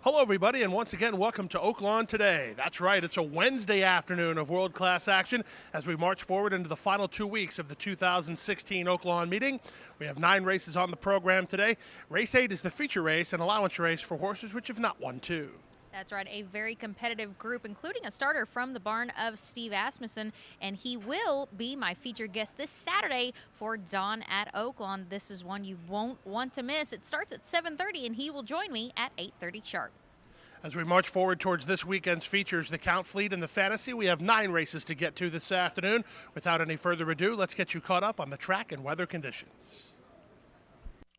Hello, everybody, and once again, welcome to Oaklawn today. That's right, it's a Wednesday afternoon of world-class action as we march forward into the final 2 weeks of the 2016 Oaklawn meeting. We have 9 races on the program today. Race 8 is the feature race and allowance race for horses which have not won 2. That's right, a very competitive group, including a starter from the barn of Steve Asmussen, and he will be my featured guest this Saturday for Dawn at Oaklawn. This is one you won't want to miss. It starts at 7:30, and he will join me at 8:30 sharp. As we march forward towards this weekend's features, the Count Fleet and the Fantasy, we have 9 races to get to this afternoon. Without any further ado, let's get you caught up on the track and weather conditions.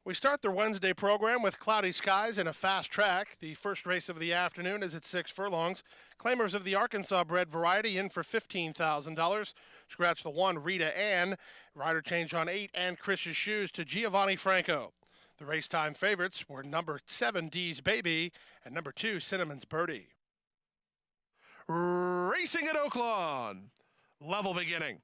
We start the Wednesday program with cloudy skies and a fast track. The first race of the afternoon is at 6 furlongs. Claimers of the Arkansas bred variety in for $15,000. Scratch the 1, Rita Ann. Rider change on 8, and Chris's Shoes to Giovanni Franco. The race time favorites were number 7, Dee's Baby, and number 2, Cinnamon's Birdie. Racing at Oaklawn. Level beginning.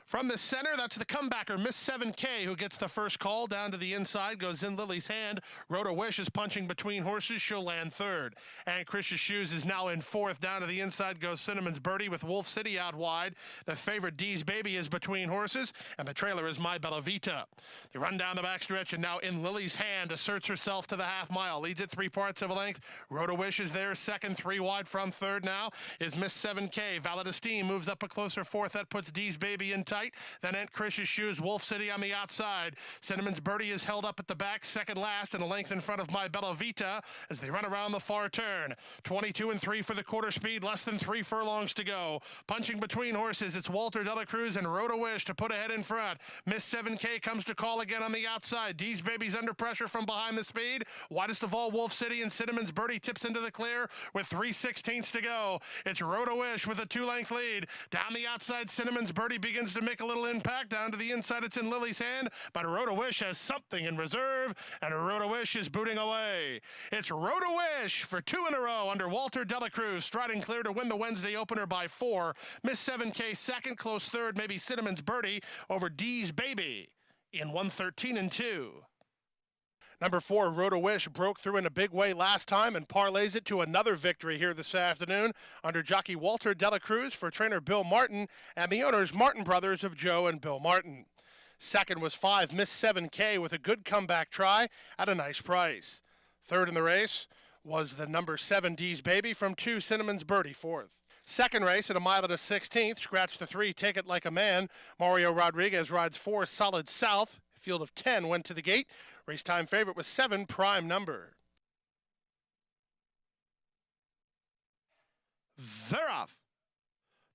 From the center, that's the comebacker, Miss 7K, who gets the first call. Down to the inside goes In Lily's Hand. Rhoda Wish is punching between horses. She'll land third. And Chris's Shoes is now in fourth. Down to the inside goes Cinnamon's Birdie with Wolf City out wide. The favorite, Dee's Baby, is between horses. And the trailer is My Bella Vita. They run down the backstretch, and now In Lily's Hand asserts herself to the half mile. Leads it 3/4 of a length. Rhoda Wish is there, second. 3 wide from third now is Miss 7K. Valid Esteem moves up a closer fourth. That puts Dee's Baby in tight. Then Aunt Chris's Shoes, Wolf City on the outside. Cinnamon's Birdie is held up at the back, second last, and a length in front of My Bella Vita as they run around the far turn. 22 and 3 for the quarter speed, less than 3 furlongs to go. Punching between horses, it's Walter Delacruz and Rhoda Wish to put ahead in front. Miss 7K comes to call again on the outside. Dee's Baby's under pressure from behind the speed. Widest of all, Wolf City, and Cinnamon's Birdie tips into the clear with 3/16 to go. It's Rhoda Wish with a 2-length lead. Down the outside, Cinnamon's Birdie begins to make a little impact. Down to the inside, it's In Lily's Hand, but Rhoda Wish has something in reserve, and Rhoda Wish is booting away. It's Rhoda Wish for 2 in a row under Walter Delacruz, striding clear to win the Wednesday opener by 4. Miss 7K second, close third, maybe Cinnamon's Birdie over Dee's Baby in 1:13 and 2. Number 4, Rhoda Wish, broke through in a big way last time and parlays it to another victory here this afternoon under jockey Walter Delacruz for trainer Bill Martin and the owners Martin Brothers of Joe and Bill Martin. Second was 5, Miss 7K, with a good comeback try at a nice price. Third in the race was the number 7, Dee's Baby, from 2, Cinnamon's Birdie, fourth. Second race at a mile and a 16th, scratch the 3, Take It Like a Man. Mario Rodriguez rides 4, Solid South. Field of 10 went to the gate. Race time favorite was 7, Prime Number. They're off.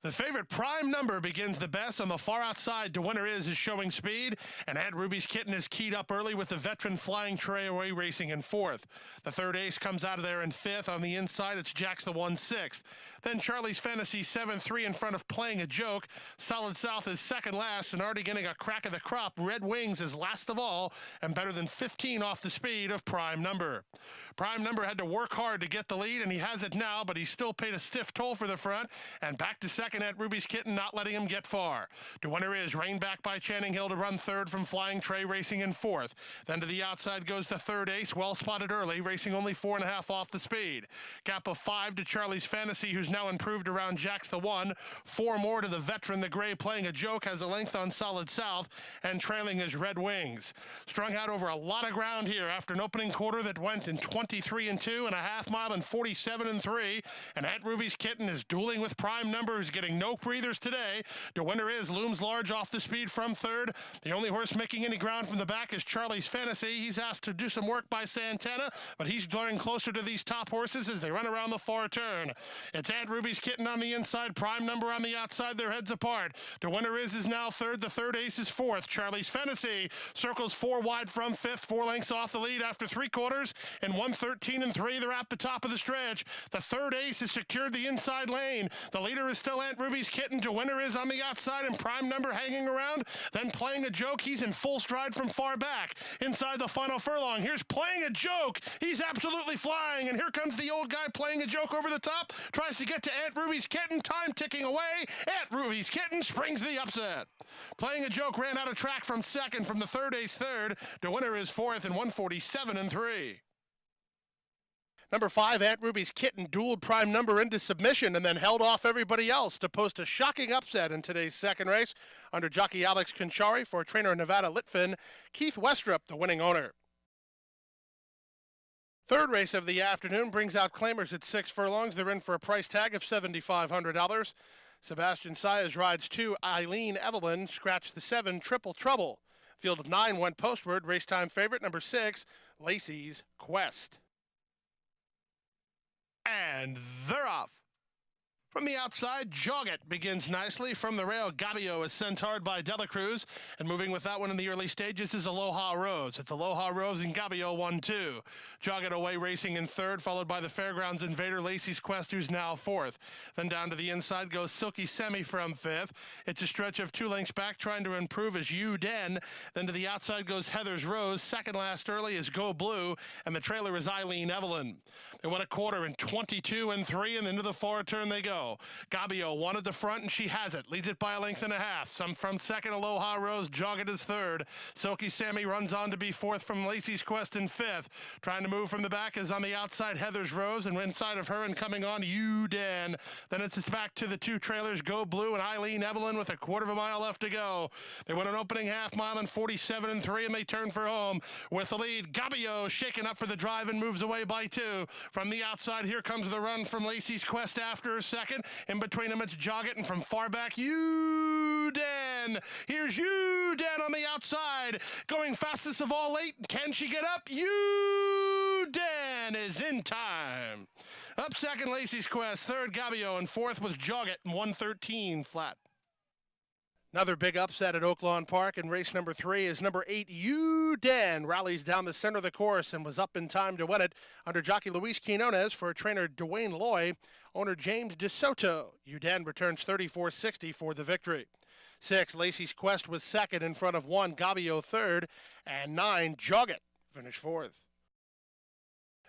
The favorite, Prime Number, begins the best on the far outside. To Winner Is showing speed, and Aunt Ruby's Kitten is keyed up early with the veteran Flying Trailway racing in fourth. The third ace comes out of there in fifth. On the inside, it's Jack's the 1 6th. Then Charlie's Fantasy 7-3 in front of Playing a Joke. Solid South is second last and already getting a crack of the crop. Red Wings is last of all and better than 15 off the speed of Prime Number. Prime Number had to work hard to get the lead, and he has it now, but he still paid a stiff toll for the front. And back to second at Ruby's Kitten, not letting him get far. To Winner Is, reined back by Channing Hill to run third from Flying Tray racing in fourth. Then to the outside goes the third ace, well spotted early, racing only 4.5 off the speed. Gap of 5 to Charlie's Fantasy, who's now improved around Jack's the 1. 4 more to the veteran, the gray Playing a Joke, has a length on Solid South, and trailing is Red Wings. Strung out over a lot of ground here after an opening quarter that went in 23 and 2 and a half mile in 47 and 3. And Aunt Ruby's Kitten is dueling with Prime Number, who's getting no breathers today. The Winner Is looms large off the speed from third. The only horse making any ground from the back is Charlie's Fantasy. He's asked to do some work by Santana, but he's drawing closer to these top horses as they run around the far turn. It's Aunt Ruby's Kitten on the inside, Prime Number on the outside, their heads apart. The Winner Is now third, the third ace is fourth. Charlie's Fantasy circles 4 wide from fifth, 4 lengths off the lead after 3 quarters, and 1:13 and 3, they're at the top of the stretch. The third ace has secured the inside lane. The leader is still Aunt Ruby's Kitten. To Winner Is on the outside, and Prime Number hanging around. Then Playing a Joke, he's in full stride from far back. Inside the final furlong, here's Playing a Joke. He's absolutely flying, and here comes the old guy Playing a Joke over the top. Tries to get to Aunt Ruby's Kitten, time ticking away. Aunt Ruby's Kitten springs the upset. Playing a Joke ran out of track from second, from the third ace third. To Winner Is fourth, and 1:47 and 3. Number 5, Aunt Ruby's Kitten dueled prime number into submission and then held off everybody else to post a shocking upset in today's second race. Under jockey Alex Conchari for trainer Nevada Litfin, Keith Westrup, the winning owner. Third race of the afternoon brings out claimers at 6 furlongs. They're in for a price tag of $7,500. Sebastian Saez rides 2, Eileen Evelyn, scratched the 7, Triple Trouble. Field of 9 went postward. Race time favorite, number 6, Lacie's Quest. And they're off. From the outside, Jog It begins nicely. From the rail, Gabio is sent hard by Delacruz. And moving with that one in the early stages is Aloha Rose. It's Aloha Rose and Gabio 1-2. Jog It away racing in third, followed by the Fairgrounds Invader, Lacie's Quest, who's now fourth. Then down to the inside goes Silky Semi from fifth. It's a stretch of 2 lengths back, trying to improve is Yooou. Then to the outside goes Heather's Rose. Second last early is Go Blue. And the trailer is Eileen Evelyn. They went a quarter in 22-3, and into the far turn they go. Gabio wanted the front, and she has it. Leads it by a length and a half. Some from second, Aloha Rose. Jog It is third. Silky Sammy runs on to be fourth from Lacie's Quest in fifth. Trying to move from the back is on the outside Heather's Rose, and inside of her and coming on Yooou. Then it's back to the 2 trailers, Go Blue and Eileen Evelyn, with a quarter of a mile left to go. They went an opening half mile in 47-3, and they turn for home with the lead. Gabio shaken up for the drive and moves away by 2. From the outside, here comes the run from Lacie's Quest after a second. In between them, it's Jog It, and from far back, Yooou. Here's Yooou on the outside, going fastest of all 8. Can she get up? Yooou is in time. Up second, Lacie's Quest. Third, Gabio, and fourth was Jog It, and 113 flat. Another big upset at Oaklawn Park in race number 3 is number 8, Yooou. Rallies down the center of the course and was up in time to win it under jockey Luis Quinones for trainer Dwayne Loy, owner James DeSoto. Yooou returns 34.60 for the victory. 6, Lacie's Quest was second in front of 1, Gabio third, and 9, Jog It finished fourth.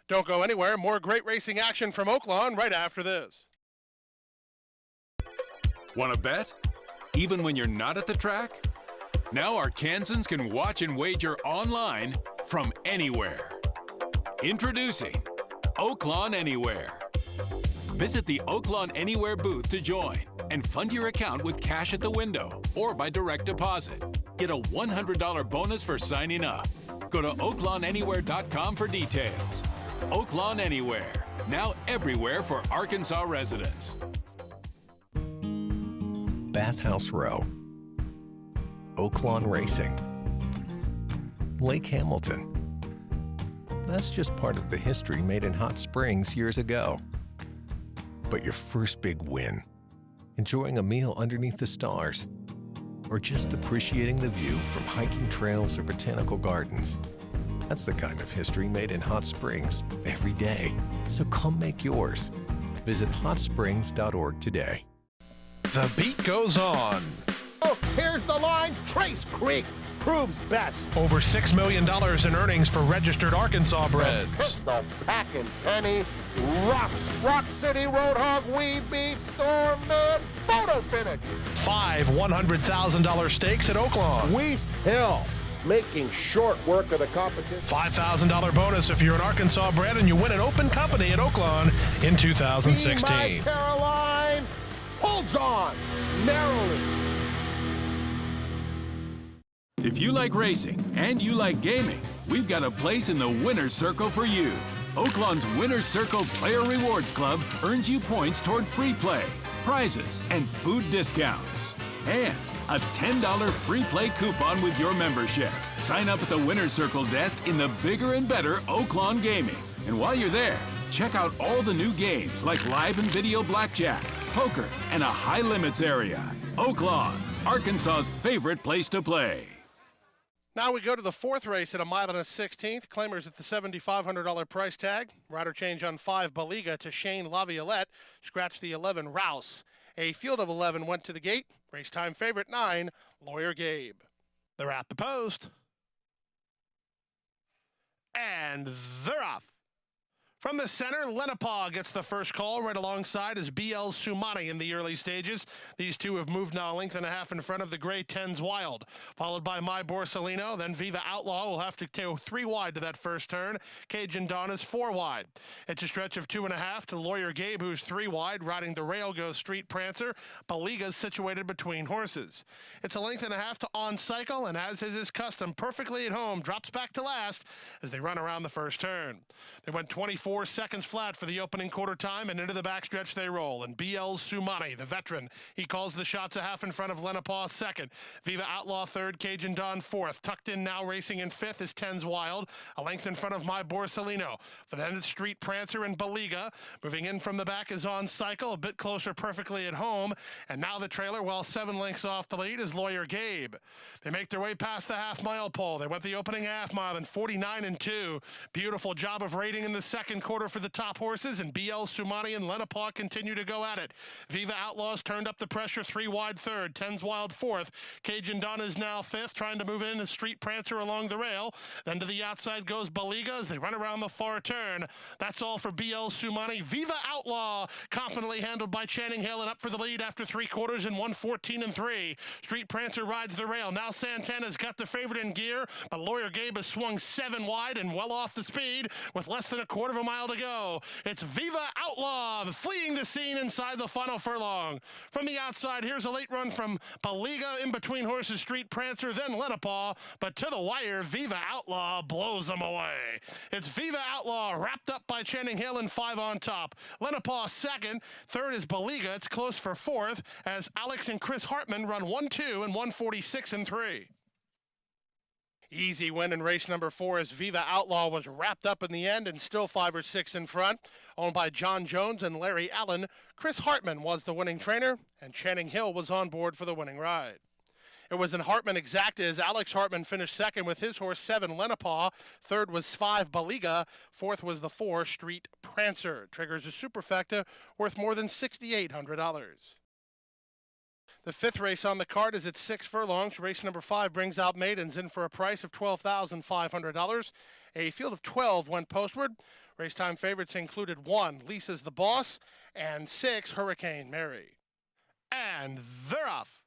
Don't go anywhere. More great racing action from Oaklawn right after this. Want to bet? Even when you're not at the track? Now Arkansans can watch and wager online from anywhere. Introducing Oaklawn Anywhere. Visit the Oaklawn Anywhere booth to join and fund your account with cash at the window or by direct deposit. Get a $100 bonus for signing up. Go to oaklawnanywhere.com for details. Oaklawn Anywhere, now everywhere for Arkansas residents. Bathhouse Row, Oaklawn Racing, Lake Hamilton. That's just part of the history made in Hot Springs years ago. But your first big win, enjoying a meal underneath the stars, or just appreciating the view from hiking trails or botanical gardens. That's the kind of history made in Hot Springs every day. So come make yours. Visit hotsprings.org today. The beat goes on. Oh, here's the line. Trace Creek proves best. Over $6 million in earnings for registered Arkansas breds. Pistol Packin' Penny rocks. Rock City Roadhog, We Beat Stormman, photo finish. 5 $100,000 stakes at Oaklawn. Weast Hill making short work of the competition. $5,000 bonus if you're an Arkansas bred and you win an open company at Oaklawn in 2016. Be My Caroline holds on narrowly. If you like racing and you like gaming, we've got a place in the Winner's Circle for you. Oaklawn's Winner's Circle Player Rewards Club earns you points toward free play, prizes, and food discounts. And a $10 free play coupon with your membership. Sign up at the Winner's Circle desk in the bigger and better Oaklawn Gaming. And while you're there, check out all the new games like live and video blackjack, poker, and a high limits area. Oaklawn, Arkansas's favorite place to play. Now we go to the fourth race at a mile and a 16th. Claimers at the $7,500 price tag. Rider change on 5, Balega to Shane Laviolette. Scratch the 11, Rouse. A field of 11 went to the gate. Race time favorite 9, Lawyer Gabe. They're at the post. And they're off. From the center, Lenapaw gets the first call. Right alongside is BL Sumani in the early stages. These two have moved now a length and a half in front of the gray 10's Wild. Followed by My Borsalino, then Viva Outlaw will have to go 3 wide to that first turn. Cajun Dawn is 4 wide. It's a stretch of 2.5 to Lawyer Gabe, who's 3 wide. Riding the rail goes Street Prancer. Balega's situated between horses. It's a length and a half to On Cycle, and as is his custom, perfectly at home, drops back to last as they run around the first turn. They went 24 seconds flat for the opening quarter time, and into the backstretch they roll. And BL Sumani, the veteran, he calls the shots a half in front of Lenapaw second. Viva Outlaw third, Cajun Dawn fourth. Tucked in now racing in fifth is 10's Wild, a length in front of My Borsalino. For then it's Street Prancer and Balega. Moving in from the back is On Cycle, a bit closer, perfectly at home. And now the trailer, well 7 lengths off the lead, is Lawyer Gabe. They make their way past the half-mile pole. They went the opening half-mile in 49-2. Beautiful job of rating in the second quarter for the top horses, and BL Sumani and Lenapaw continue to go at it. Viva Outlaws turned up the pressure, 3 wide third, 10's Wild fourth. Cajun Dawn is now fifth, trying to move in as Street Prancer along the rail. Then to the outside goes Balega as they run around the far turn. That's all for BL Sumani. Viva Outlaw, confidently handled by Channing Hill and up for the lead after 3 quarters in 1:14-3. Street Prancer rides the rail. Now Santana's got the favorite in gear, but Lawyer Gabe has swung 7 wide and well off the speed with less than a quarter of a mile to go. It's Viva Outlaw fleeing the scene inside the final furlong. From the outside, here's a late run from Balega, in between horses Street Prancer, then Lenapaw, but to the wire, Viva Outlaw blows them away. It's Viva Outlaw wrapped up by Channing Hill and 5 on top. Lenapaw second, third is Balega. It's close for fourth as Alex and Chris Hartman run 1-2 and 1:46-3. Easy win in race number 4 as Viva Outlaw was wrapped up in the end and still 5 or 6 in front. Owned by John Jones and Larry Allen, Chris Hartman was the winning trainer, and Channing Hill was on board for the winning ride. It was in Hartman exacta as Alex Hartman finished second with his horse 7 Lenapaw. Third was 5 Balega. Fourth was the 4 Street Prancer. Triggers a superfecta worth more than $6,800. The 5th race on the card is at 6 furlongs. Race number 5 brings out maidens in for a price of $12,500. A field of 12 went postward. Race time favorites included 1, Lisa's the Boss, and 6, Hurricane Mary. And they're off.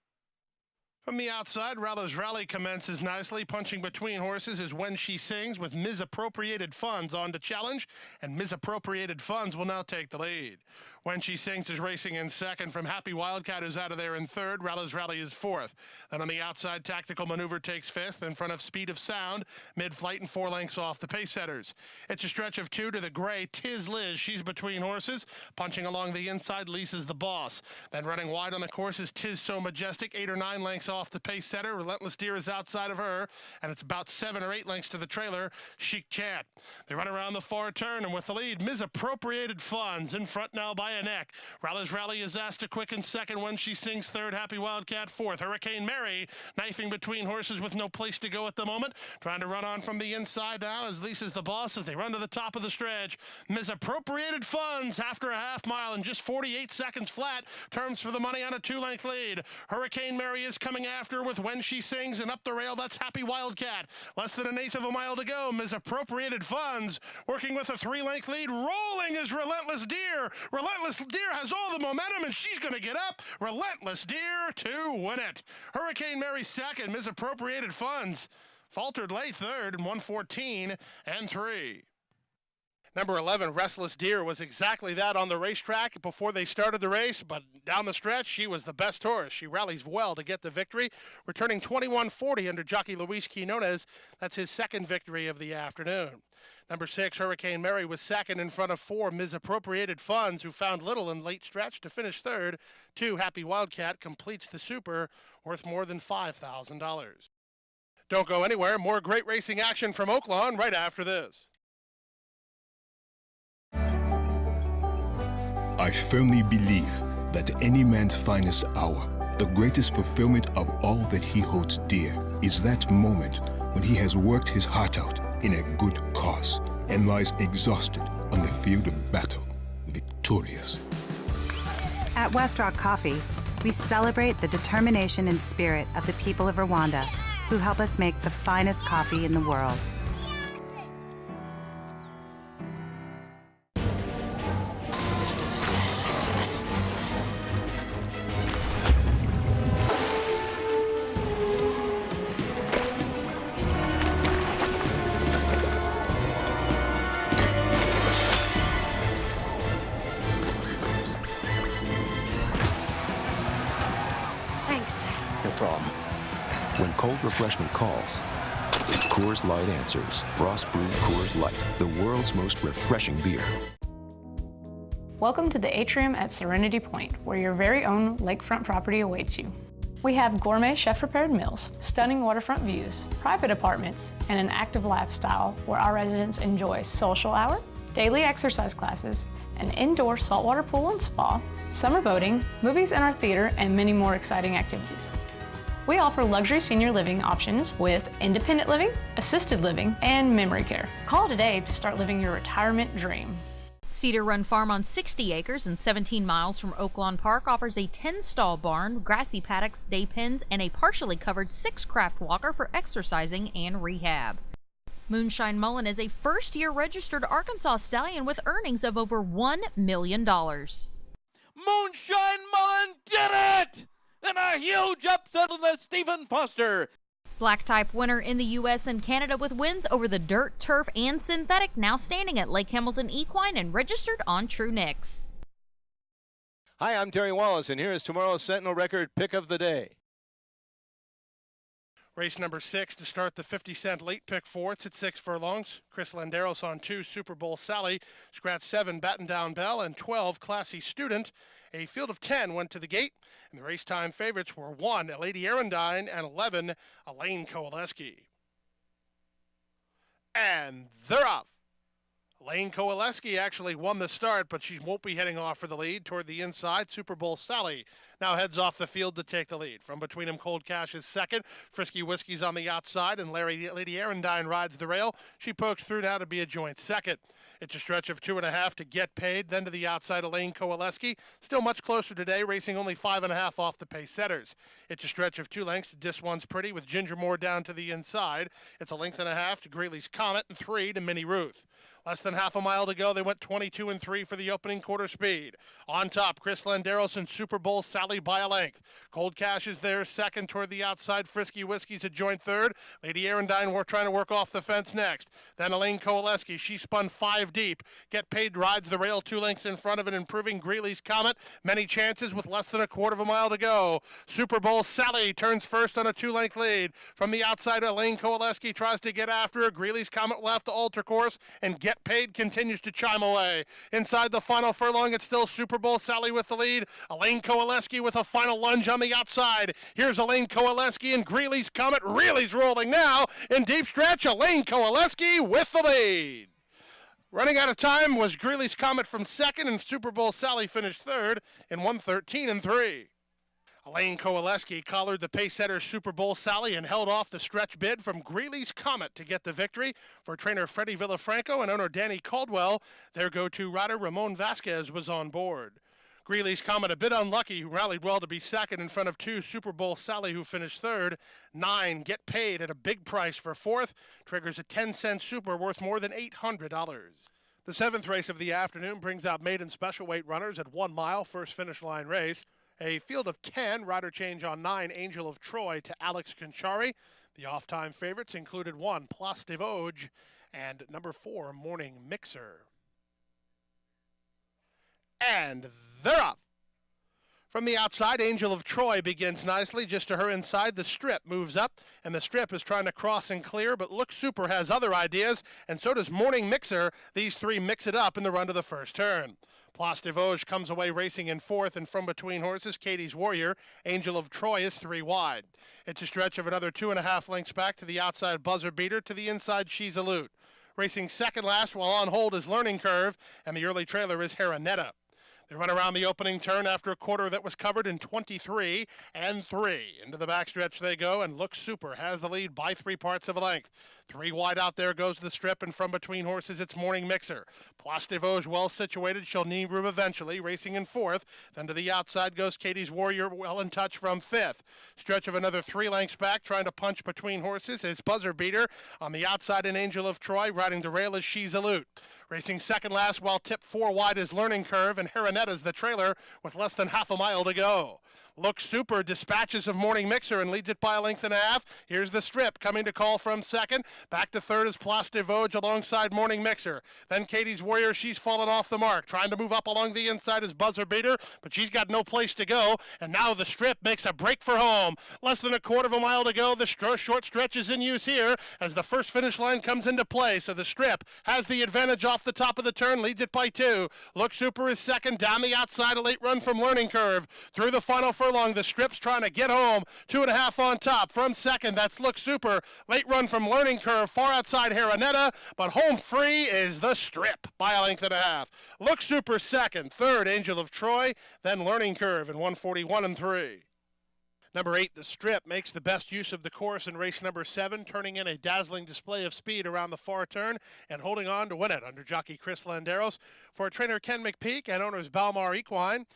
From the outside, Ralla's Rally commences nicely. Punching between horses is When She Sings with Mzapropriated Funds on to challenge, and Mzapropriated Funds will now take the lead. When She Sings is racing in second from Happy Wildcat, who's out of there in third. Ralla's Rally is fourth. Then on the outside, Tactical Maneuver takes fifth in front of Speed of Sound, mid-flight and 4 lengths off the pace setters. It's a stretch of 2 to the gray Tiz Liz. She's between horses. Punching along the inside, Lisa's the Boss. Then running wide on the course is Tiz So Majestic, 8 or 9 lengths off the pace setter. Relentless Deer is outside of her, and it's about 7 or 8 lengths to the trailer, Chic Chant. They run around the far turn, and with the lead, Mzapropriated Funds in front now by a neck. Ralla's Rally is asked to quicken second. When She Sings third. Happy Wildcat fourth. Hurricane Mary knifing between horses with no place to go at the moment, trying to run on from the inside now as Lisa's the Boss as they run to the top of the stretch. Mzapropriated Funds after a half mile in just 48 seconds flat terms for the money on a 2-length lead. Hurricane Mary is coming after with When She Sings, and up the rail that's Happy Wildcat. Less than 1/8 of a mile to go. Mzapropriated Funds working with a 3-length lead. Rolling is Relentless Deer. Relentless Deer has all the momentum, and she's going to get up. Relentless Deer to win it. Hurricane Mary second. Mzapropriated Funds faltered late third in 1:14-3. Number 11, Restless Deer, was exactly that on the racetrack before they started the race, but down the stretch, she was the best horse. She rallies well to get the victory, returning 21-40 under jockey Luis Quinones. That's his second victory of the afternoon. Number 6, Hurricane Mary, was second in front of 4, Mzapropriated Funds, who found little in late stretch to finish third. 2, Happy Wildcat completes the super, worth more than $5,000. Don't go anywhere. More great racing action from Oaklawn right after this. I firmly believe that any man's finest hour, the greatest fulfillment of all that he holds dear, is that moment when he has worked his heart out in a good cause and lies exhausted on the field of battle, victorious. At West Rock Coffee, we celebrate the determination and spirit of the people of Rwanda who help us make the finest coffee in the world. cold refreshment calls, Coors Light answers. Frost brewed Coors Light, the world's most refreshing beer. Welcome to the atrium at Serenity Point, where your very own lakefront property awaits you. We have gourmet chef-prepared meals, stunning waterfront views, private apartments, and an active lifestyle where our residents enjoy social hour, daily exercise classes, an indoor saltwater pool and spa, summer boating, movies in our theater, and many more exciting activities. We offer luxury senior living options with independent living, assisted living, and memory care. Call today to start living your retirement dream. Cedar Run Farm on 60 acres and 17 miles from Oaklawn Park offers a 10-stall barn, grassy paddocks, day pens, and a partially covered 6-craft walker for exercising and rehab. Moonshine Mullen is a first-year registered Arkansas stallion with earnings of over $1 million. Moonshine Mullen did it! And a huge upset of the Stephen Foster. Black type winner in the U.S. and Canada with wins over the dirt, turf, and synthetic, now standing at Lake Hamilton Equine and registered on True Nicks. Hi, I'm Terry Wallace, and here is tomorrow's Sentinel Record pick of the day. Race number 6 to start the 50-cent late pick 4. It's at 6 furlongs. Chris Landeros on 2, Superbowl Sally. Scratch 7, Batten Down Belle, and 12, Classy Student. A field of 10 went to the gate, and the race time favorites were 1, Lady Arendine, and 11, Elaine Kowaleski. And they're off. Elaine Kowaleski actually won the start, but she won't be heading off for the lead. Toward the inside, Superbowl Sally now heads off the field to take the lead. From between them, Cold Cash is second. Frisky Whiskey's on the outside, and Lady Arendine rides the rail. She pokes through now to be a joint second. It's a stretch of 2.5 to Get Paid, then to the outside, Elaine Kowaleski. Still much closer today, racing only 5.5 off the pace setters. It's a stretch of 2 lengths to Dis One's Pretty, with Ginger Moore down to the inside. It's a length and a half to Greeley's Comet, and 3 to Minnie Ruth. Less than half a mile to go. They went 22 and 3 for the opening quarter speed. On top, Chris Landeros and Superbowl Sally by a length. Cold Cash is there second. Toward the outside, Frisky Whiskey's a joint third. Lady Arendine, we're trying to work off the fence next. Then Elaine Kowaleski, she spun 5 deep. Get Paid rides the rail 2 lengths in front of an improving Greeley's Comet. Many chances with less than a quarter of a mile to go. Superbowl Sally turns first on a 2-length lead. From the outside, Elaine Kowaleski tries to get after her. Greeley's Comet left to alter course, and Get Paid continues to chime away. Inside the final furlong, it's still Superbowl Sally with the lead. Elaine Kowaleski with a final lunge on the outside. Here's Elaine Kowaleski, and Greeley's Comet really's rolling now. In deep stretch, Elaine Kowaleski with the lead. Running out of time was Greeley's Comet from second, and Superbowl Sally finished third in 1:13 and 3. Elaine Kowaleski collared the pace setter Superbowl Sally and held off the stretch bid from Greeley's Comet to get the victory. For trainer Freddie Villafranco and owner Danny Caldwell, their go-to rider Ramon Vasquez was on board. Greeley's Comet a bit unlucky, who rallied well to be second in front of 2 Superbowl Sally, who finished third. 9 Get Paid at a big price for fourth. Triggers a 10-cent super worth more than $800. The 7th race of the afternoon brings out maiden special weight runners at 1 mile, first finish line race. A field of 10, rider change on 9, Angel of Troy to Alex Conchari. The off-time favorites included 1, Place des Vosges, and number 4, Morning Mixer. And they're up. From the outside, Angel of Troy begins nicely. Just to her inside, the Strip moves up, and the Strip is trying to cross and clear, but Look Super has other ideas, and so does Morning Mixer. These 3 mix it up in the run to the first turn. Place des Vosges comes away racing in fourth, and from between horses, Katie's Warrior. Angel of Troy is 3 wide. It's a stretch of another 2.5 lengths back to the outside, Buzzer Beater. To the inside, She's a Loot. Racing second last while on hold is Learning Curve, and the early trailer is Heronetta. They run around the opening turn after a quarter that was covered in 23 and 3. Into the backstretch they go, and Look Super has the lead by 3 parts of a length. 3 wide out there goes the Strip, and from between horses it's Morning Mixer. Place des Vosges well situated. She'll need room eventually, racing in fourth. Then to the outside goes Katie's Warrior, well in touch from fifth. Stretch of another 3 lengths back, trying to punch between horses is Buzzer Beater. On the outside, an Angel of Troy. Riding the rail is She's a Loot. Racing second last while tipped 4 wide is Learning Curve, and Heronetta's the trailer with less than half a mile to go. Looks Super dispatches of Morning Mixer and leads it by a length and a half. Here's the Strip coming to call from second. Back to third is Place des Vosges alongside Morning Mixer. Then Katie's Warrior, she's fallen off the mark. Trying to move up along the inside is Buzzer Beater, but she's got no place to go. And now the Strip makes a break for home. Less than a quarter of a mile to go. The short stretch is in use here as the first finish line comes into play. So the Strip has the advantage off the top of the turn, leads it by 2. Look Super is second. Down the outside, a late run from Learning Curve. Through the final furlong, the Strip's trying to get home. 2.5 on top. From second, that's Look Super. Late run from Learning Curve, far outside Heronetta, but home free is the Strip by a length and a half. Look Super second. Third, Angel of Troy. Then Learning Curve in 141 and 3. Number 8, the Strip, makes the best use of the course in race number 7, turning in a dazzling display of speed around the far turn and holding on to win it under jockey Chris Landeros. For trainer Ken McPeak and owners Balmar Equine,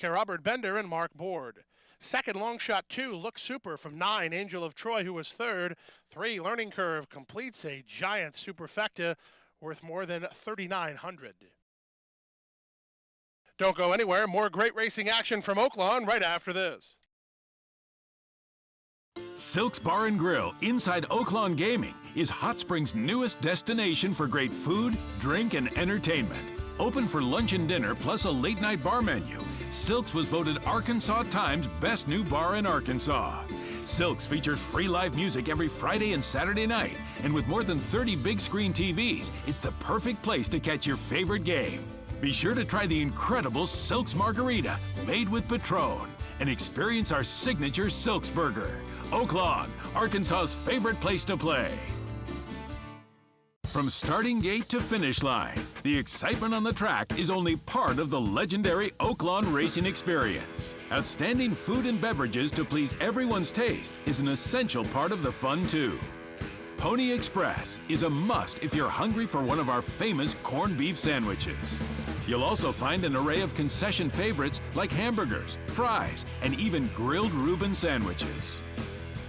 Robert Bender, and Mark Board. Second, long shot 2, Look Super from 9, Angel of Troy, who was third. 3, Learning Curve completes a giant superfecta worth more than $3,900. Don't go anywhere. More great racing action from Oaklawn right after this. Silk's Bar and Grill inside Oaklawn Gaming is Hot Springs' newest destination for great food, drink, and entertainment. Open for lunch and dinner plus a late-night bar menu, Silk's was voted Arkansas Times Best New Bar in Arkansas. Silk's features free live music every Friday and Saturday night, and with more than 30 big screen TVs, it's the perfect place to catch your favorite game. Be sure to try the incredible Silk's Margarita made with Patron and experience our signature Silk's Burger. Oaklawn, Arkansas's favorite place to play. From starting gate to finish line, the excitement on the track is only part of the legendary Oaklawn racing experience. Outstanding food and beverages to please everyone's taste is an essential part of the fun too. Pony Express is a must if you're hungry for one of our famous corned beef sandwiches. You'll also find an array of concession favorites like hamburgers, fries, and even grilled Reuben sandwiches.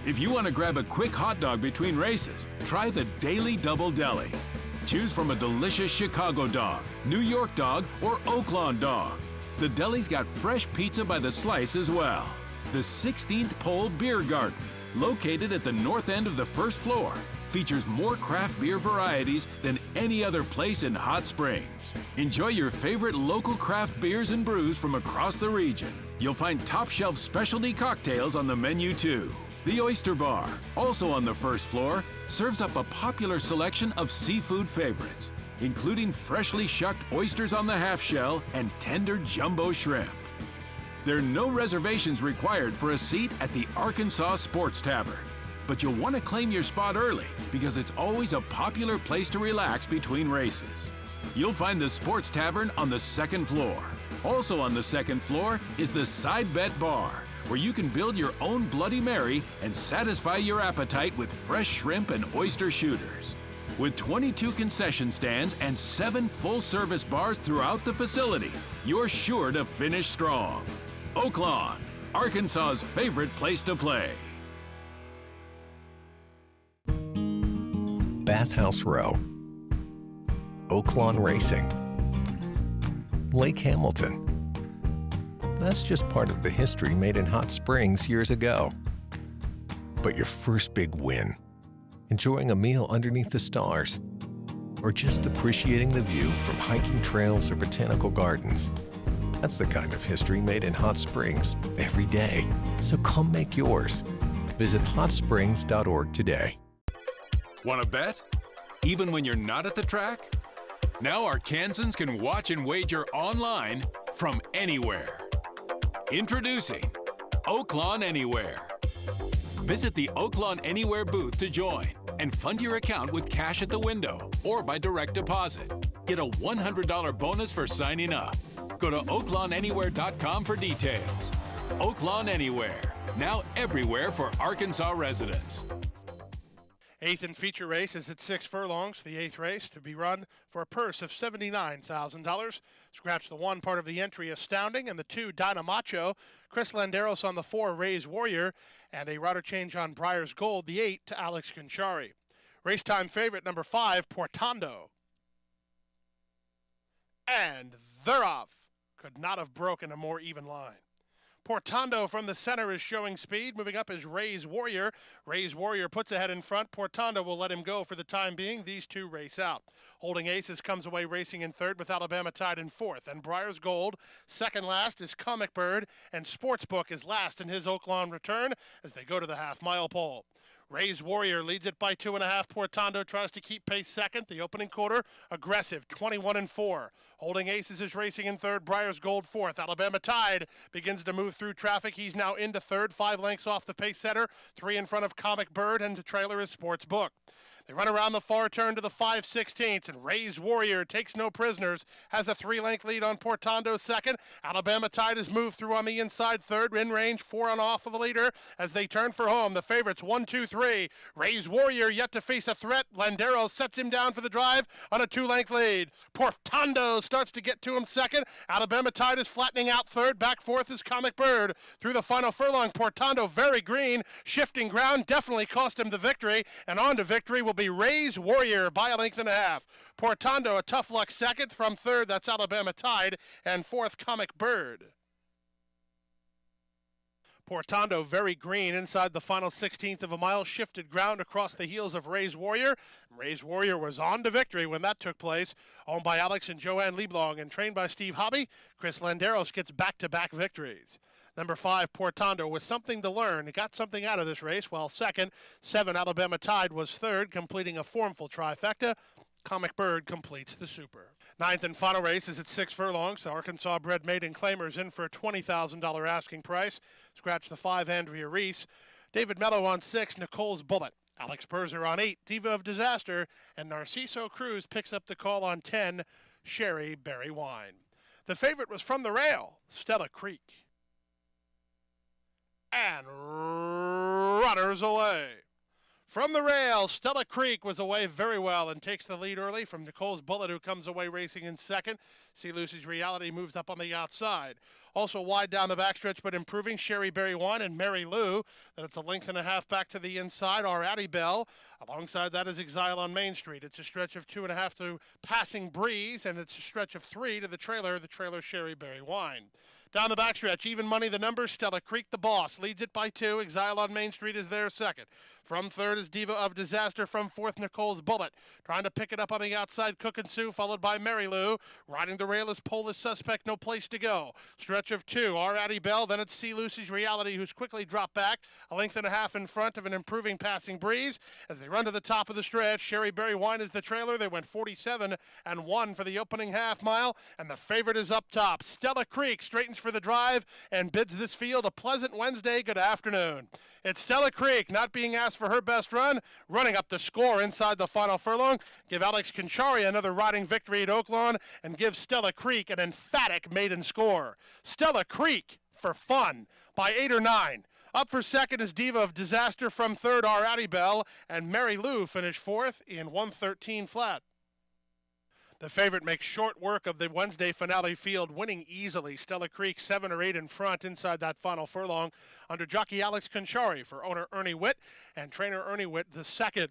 If you want to grab a quick hot dog between races, try the Daily Double Deli. Choose from a delicious Chicago dog, New York dog, or Oaklawn dog. The deli's got fresh pizza by the slice as well. The 16th Pole Beer Garden, located at the north end of the first floor, features more craft beer varieties than any other place in Hot Springs. Enjoy your favorite local craft beers and brews from across the region. You'll find top-shelf specialty cocktails on the menu too. The Oyster Bar, also on the first floor, serves up a popular selection of seafood favorites, including freshly shucked oysters on the half shell and tender jumbo shrimp. There are no reservations required for a seat at the Arkansas Sports Tavern, but you'll want to claim your spot early because it's always a popular place to relax between races. You'll find the Sports Tavern on the second floor. Also on the second floor is the Side Bet Bar, where you can build your own Bloody Mary and satisfy your appetite with fresh shrimp and oyster shooters. With 22 concession stands and 7 full-service bars throughout the facility, you're sure to finish strong. Oaklawn, Arkansas's favorite place to play. Bathhouse Row, Oaklawn Racing, Lake Hamilton. That's just part of the history made in Hot Springs years ago. But your first big win, enjoying a meal underneath the stars, or just appreciating the view from hiking trails or botanical gardens, that's the kind of history made in Hot Springs every day. So come make yours. Visit hotsprings.org today. Want to bet? Even when you're not at the track? Now Arkansans can watch and wager online from anywhere. Introducing Oaklawn Anywhere. Visit the Oaklawn Anywhere booth to join and fund your account with cash at the window or by direct deposit. Get a $100 bonus for signing up. Go to oaklawnanywhere.com for details. Oaklawn Anywhere, now everywhere for Arkansas residents. 8th and feature race is at 6 furlongs. The 8th race to be run for a purse of $79,000. Scratch the 1 part of the entry, Astounding, and the 2, Dynamacho. Chris Landeros on the 4, Ray's Warrior, and a rider change on Briar's Gold, the 8, to Alex Conchari. Race time favorite number 5, Portando. And they're off. Could not have broken a more even line. Portando from the center is showing speed. Moving up is Ray's Warrior. Ray's Warrior puts ahead in front. Portando will let him go for the time being. These two race out. Holding Aces comes away racing in third with Alabama tied in fourth. And Briar's Gold, second last, is Comic Bird. And Sportsbook is last in his Oaklawn return as they go to the half-mile pole. Ray's Warrior leads it by 2.5. Portando tries to keep pace second. The opening quarter, aggressive, 21-4. Holding Aces is racing in third. Briar's Gold fourth. Alabama Tide begins to move through traffic. He's now into third, 5 lengths off the pace setter, 3 in front of Comic Bird, and the trailer is Sportsbook. They run around the far turn to the 5/16, and Ray's Warrior takes no prisoners, has a 3-length lead on Portando second. Alabama Tide has moved through on the inside third, in range, 4 on off of the leader as they turn for home. The favorites 1, 2, 3. Ray's Warrior yet to face a threat. Landeros sets him down for the drive on a 2-length lead. Portando starts to get to him second. Alabama Tide is flattening out third. Back fourth is Comic Bird. Through the final furlong, Portando very green, shifting ground, definitely cost him the victory, and on to victory will be Ray's Warrior by a length and a half. Portando a tough luck second. From third, that's Alabama Tide, and fourth, Comic Bird. Portando very green inside the final 16th of a mile, shifted ground across the heels of Ray's Warrior. Ray's Warrior was on to victory when that took place. Owned by Alex and Joanne Lieblong and trained by Steve Hobby, Chris Landeros gets back-to-back victories. Number 5, Portando, with something to learn. He got something out of this race, while second, 7, Alabama Tide was third, completing a formful trifecta. Comic Bird completes the super. 9th and final race is at 6 furlongs. Arkansas bred maiden claimers in for a $20,000 asking price. Scratch the 5, Andrea Reese. David Mello on 6, Nicole's Bullet. Alex Perzer on 8, Diva of Disaster. And Narciso Cruz picks up the call on 10, Sherry Berry Wine. The favorite was from the rail, Stella Creek. And runners away. From the rail, Stella Creek was away very well and takes the lead early from Nicole's Bullet, who comes away racing in second. See Lucy's Reality moves up on the outside. Also wide down the backstretch, but improving, Sherry Berry One and Mary Lou. Then it's a length and a half back to the inside, our Addi Belle. Alongside that is Exile on Main Street. It's a stretch of 2.5 to Passing Breeze, and it's a stretch of 3 to the trailer Sherry Berry Wine. Down the backstretch, even money the number, Stella Creek the boss, leads it by 2. Exile on Main Street is there second. From third is Diva of Disaster. From fourth, Nicole's Bullet. Trying to pick it up on the outside, Cook and Sue, followed by Mary Lou. Riding the rail is Polish Suspect, No Place to Go. Stretch of 2, our Addi Belle. Then it's See Lucy's Reality, who's quickly dropped back. A length and a half in front of an improving Passing Breeze. As they run to the top of the stretch, Sherry Berry Wine is the trailer. They went 47-1 for the opening half mile. And the favorite is up top. Stella Creek straightens for the drive and bids this field a pleasant Wednesday good afternoon. It's Stella Creek not being asked for her best run, running up the score inside the final furlong. Give Alex Conchari another riding victory at Oaklawn and give Stella Creek an emphatic maiden score. Stella Creek for fun by 8 or 9. Up for second is Diva of Disaster. From third, our Addi Belle, and Mary Lou finished fourth in 1:13 flat. The favorite makes short work of the Wednesday finale field, winning easily. Stella Creek 7 or 8 in front inside that final furlong under jockey Alex Conchari for owner Ernie Witt and trainer Ernie Witt the second.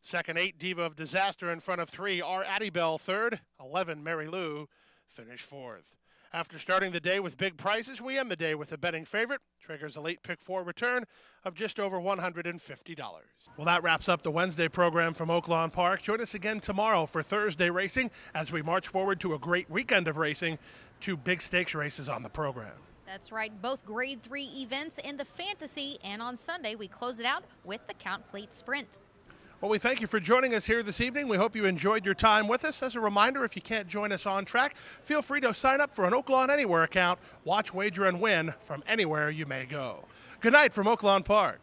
Second 8, Diva of Disaster in front of 3, our Addi Belle third. 11, Mary Lou finished fourth. After starting the day with big prices, we end the day with a betting favorite. Triggers a late pick 4 return of just over $150. Well, that wraps up the Wednesday program from Oaklawn Park. Join us again tomorrow for Thursday racing as we march forward to a great weekend of racing. 2 big stakes races on the program. That's right, both Grade 3 events in the Fantasy, and on Sunday we close it out with the Count Fleet Sprint. Well, we thank you for joining us here this evening. We hope you enjoyed your time with us. As a reminder, if you can't join us on track, feel free to sign up for an Oaklawn Anywhere account. Watch, wager, and win from anywhere you may go. Good night from Oaklawn Park.